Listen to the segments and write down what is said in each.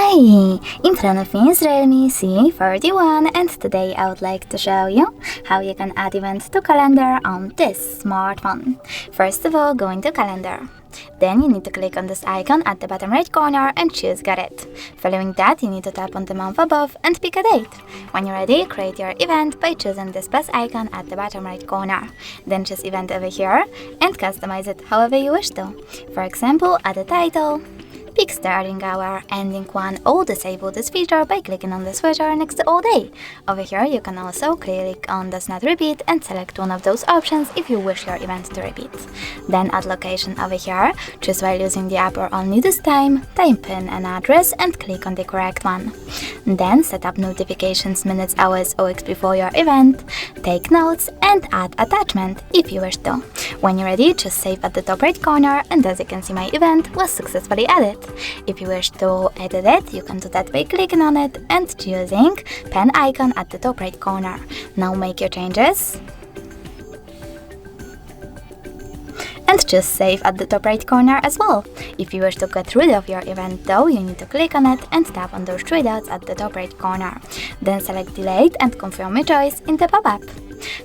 Hi! In front of me is Realme C31, and today I would like to show you how you can add events to calendar on this smartphone. First of all, go into calendar. Then you need to click on this icon at the bottom right corner and choose Got It. Following that, you need to tap on the month above and pick a date. When you're ready, create your event by choosing this plus icon at the bottom right corner. Then choose event over here and customize it however you wish to. For example, add a title, pick starting hour, ending one, or disable this feature by clicking on the switcher next to all day. Over here you can also click on does not repeat and select one of those options if you wish your event to repeat. Then add location over here, choose while using the app or only this time, type in an address and click on the correct one. Then set up notifications, minutes, hours, or weeks before your event, take notes and add attachment if you wish to. When you're ready, just save at the top right corner, and as you can see, my event was successfully added. If you wish to edit it, you can do that by clicking on it and choosing pen icon at the top right corner. Now make your changes and just save at the top right corner as well. If you wish to get rid of your event though, you need to click on it and tap on those three dots at the top right corner. Then select delete and confirm your choice in the pop-up.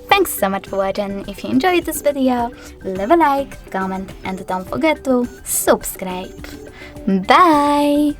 Thanks so much for watching. If you enjoyed this video, leave a like, comment and don't forget to subscribe. Bye!